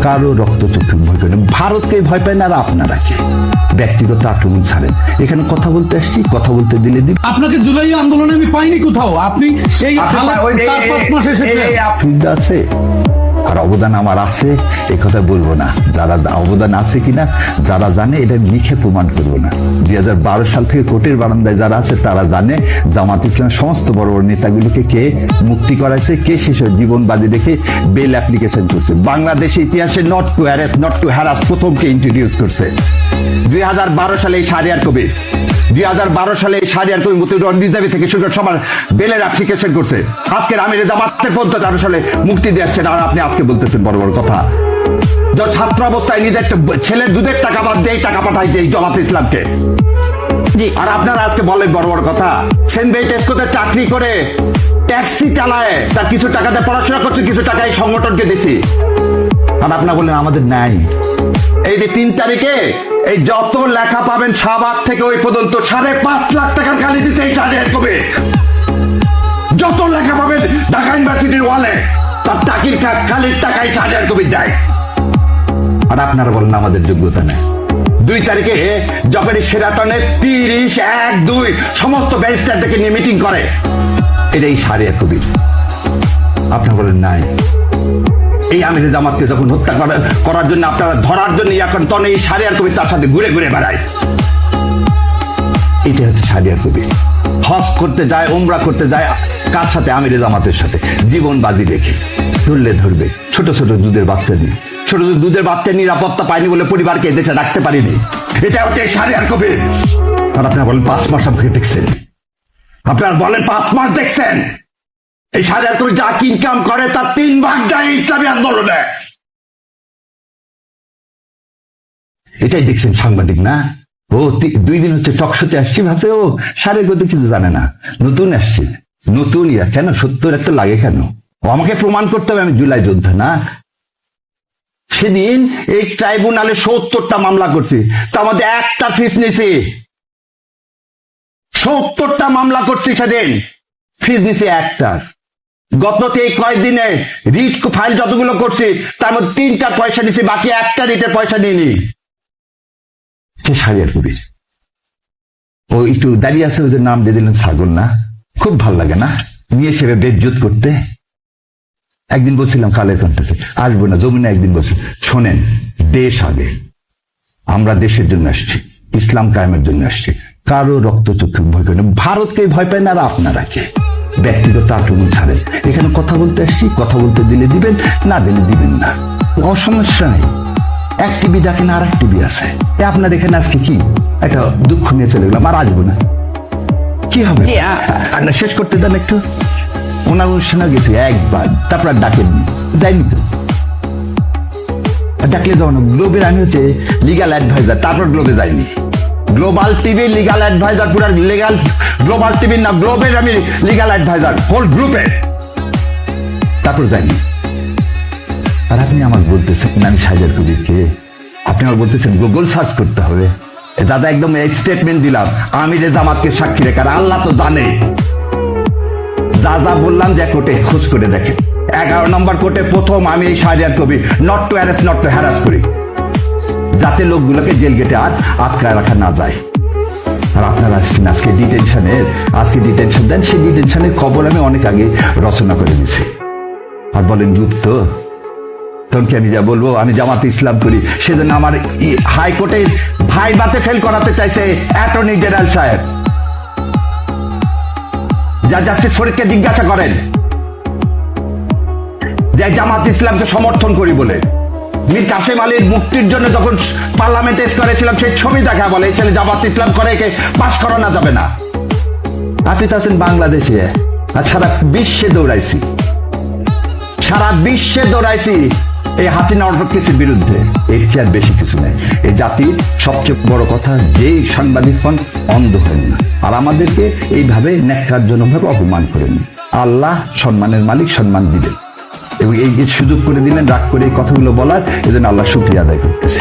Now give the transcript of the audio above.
কারো রক্তচক্ষু ভয় করে না। ভারতকে ভয় পায় না, আর আপনারা কে? ব্যক্তিগত আক্রমণ ছাড়েন। এখানে কথা বলতে আসছি, কথা বলতে দিলে দিব। আপনাকে জুলাই আন্দোলনে আমি পাইনি কোথাও। আপনি এই 4-5 মাস এসেছেন। আছে আর অবদান আমার আছে, এই কথা বলবো না। যারা অবদান আছে কিনা যারা জানে, এটা লিখে প্রমাণ করবো না। 2012 সাল থেকে কোর্টের বারান্দায় যারা আছে তারা জানে জামাত ইসলামের সমস্ত বড় বড় নেতাগুলোকে কে মুক্তি করাইছে, কে শেষের জীবন বাজি রেখে বেল অ্যাপ্লিকেশন করছে। বাংলাদেশের ইতিহাসে not to harass, not to harass প্রথমকে ইন্ট্রোডিউস করছে 2012 সালে এই শাহরিয়ার কবির। 2012 সালে এই শাহরিয়ার কবির মতিউর রিজার্ভে থেকে শুরু করে সবার বেলের অ্যাপ্লিকেশন করছে। আজকের আমির জামাতের 2013 সালে মুক্তি দিয়ে আসছেন, আর আপনি আজকে বলতেছেন বড় বড় কথা। ছাত্র অবস্থায় নিজের ছেলের দুধের টাকা বাদ দিয়ে টাকা পাঠাইছে এই জামাত ইসলামকে। আর আপনারা আজকে বলেন বড় বড় কথা। সেন্ট টেস্কোতে চাকরি করে ট্যাক্সি চালায়, তার কিছু টাকাতে পড়াশোনা করছে, কিছু টাকা এই সংগঠনকে দিছি। আর আপনারা বললেন আমাদের নাই। এই যে 3 তারিখে এই যত লেখা পাবেন শাহবাগ থেকে ওই পর্যন্ত 5.5 লাখ টাকার খালি দিচ্ছে এই শাহরিয়ার কবির। যত লেখা পাবেন ঢাকা ইউনিভার্সিটির ওয়ালে তার টাকির খালির টাকায় শাহরিয়ার কবির দেয়। আর আপনারা বলেন আমাদের যোগ্যতা নেই। 2 তারিখে যখন সেরাটনে 30-1-2 সমস্ত ব্যারিস্টারদেরকে নিয়ে মিটিং করে, এটাই শাহরিয়ার কবির। আপনারা বলেন নাই। এই আমির জামাতকে যখন হত্যা করার জন্য আপনারা ধরার জন্য এখন তখন এই শাহরিয়ার কবির তার সাথে ঘুরে ঘুরে বেড়ায়। এটা হচ্ছে শাহরিয়ার কবির। হজ করতে যায়, উমরা করতে যায়, কার সাথে? আমির জামাতের সাথে। জীবন বাজি রেখে ধরলে ধরবে। ছোট ছোট দুধের বাচ্চা নিয়ে, ছোট ছোট দুধের বাচ্চা নিরাপত্তা পায়নি বলে পরিবারকে এদেশে রাখতে পারিনি। এটা হচ্ছে শাহরিয়ার কবির। আর আপনারা বলেন 5 মাস আপনাকে দেখছেন। আপনারা বলেন 5 মাস দেখছেন। এই শাহরিয়ার কবির যা ইনকাম করে তার 3 ভাগ দেয় ইসলামী আন্দোলনে। এটাই দেখছেন সাংবাদিক না? ও 2 দিন হচ্ছে টকশোতে আসছি, ভাবছে ও শাহরিয়ার কবির কিছু জানে না, নতুন আসছি। নতুন কেন 70 একটা লাগে কেন? ও আমাকে প্রমাণ করতে হবে আমি জুলাই যোদ্ধা না। সেদিন এই ট্রাইব্যুনালে 70টা মামলা করছি, তার মধ্যে একটা ফিস নিছি। 70টা মামলা করছি, সেদিন ফিস নিছি একটা। গত কয়েকদিনে রিট ফাইল যতগুলো করছি তার মধ্যে 3টার পয়সা নিছি, বাকি একটা রিটের পয়সা নিইনি। সে শাহরিয়ার কবির। ও একটু দাঁড়িয়ে আছে, ওদের নাম দিয়ে দিলেন ছাগল না? খুব ভাল লাগে না নিয়ে সেবে বেজ্জত করতে? একদিন বলছিলাম কালের কণ্ঠে আসবো না, জমিনে একদিন বলছি শোনেন, দেশ আগে। আমরা দেশের জন্য আসছি, ইসলাম কায়েমের জন্য আসছি। কারো রক্তচক্ষু ভয় করে না। ভারতকে ভয় পায় না, আর আপনারা কে? ব্যক্তিগত আক্রমণ ছাড়েন। এখানে কথা বলতে আসছি, কথা বলতে দিলে দিবেন, না দিলে দিবেন না, অসমস্যা নেই। এক টিভি ডাকে না, আর এক টিভি আছে। আপনার এখানে আজকে কি একটা দুঃখ নিয়ে চলে গেলাম, আর আসবো না। কি হবে? শেষ করতে দেন একটু। ওনার অনুষ্ঠানে গেছি একবার, তারপর ডাকেননি, যাইনি তো। ডাকলে যাও না। গ্লোবের আমি হচ্ছে লিগাল অ্যাডভাইজার, তারপর গ্লোবে যাইনি। গ্লোবাল টিভি লিগাল অ্যাডভাইজার, পুরো লিগাল গ্লোবাল টিভি না, গ্লোবের আমি লিগাল অ্যাডভাইজার হোল গ্রুপের, তারপর যাইনি। আর আপনি আমার বলতেছেন আমি শাহরিয়ার কবিরকে, আপনি আমার বলতেছেন গুগল সার্চ করতে হবে। দাদা একদম স্টেটমেন্ট দিলাম, আমির জামাতকে সাক্ষী রেখে। আর আল্লাহ তো জানে যা যা বললাম, যে কোর্টে খোঁজ করে দেখে 11 নম্বর কোর্টে প্রথম আমি এই Shahriar Kabir not to harass, not to harass করি, যাতে লোকগুলোকে জেল গেটে আর আটকায় রাখা না যায়। আর আপনারা আসছেন আজকে ডিটেনশনের, আজকে ডিটেনশন দেন। সেই ডিটেনশনের খবর আমি অনেক আগে রচনা করে দিয়েছি। আর বলেন গুপ্ত, তখন কি আমি যা বলবো আমি জামাত ইসলাম করি? সেজন্য আমার হাইকোর্টে ভাইবাতে ফেল করাতে চাইছে অ্যাটর্নি জেনারেল সাহেব। যা জাস্টিস ফরিদকে জিজ্ঞাসা করেন যে জামাত ইসলামকে সমর্থন করি বলে। মীর কাসেম আলীর মুক্তির জন্য যখন পার্লামেন্টে করেছিলাম, সেই ছবি দেখা বলে এই ছেলে জামাত ইসলাম করে, একে পাশ করানো যাবে না। আপনি তো আছেন বাংলাদেশে, আর সারা বিশ্বে দৌড়াইছি, সারা বিশ্বে দৌড়াইছি এই হাসিনা অটোক্রেসির বিরুদ্ধে। এর চেয়ে আর বেশি কিছু নেই। এই জাতির সবচেয়ে বড় কথা, যেই সাংবাদিক হন অন্ধ হন না, আর আমাদেরকে এইভাবে ন্যাক্কারজনকভাবে অপমান করেন। আল্লাহ সম্মানের মালিক, সম্মান দিবেন, এবং এই সুযোগ করে দিলেন রাগ করে এই কথাগুলো বলার। এজন্য আল্লাহ শুকরিয়া আদায় করতেছে।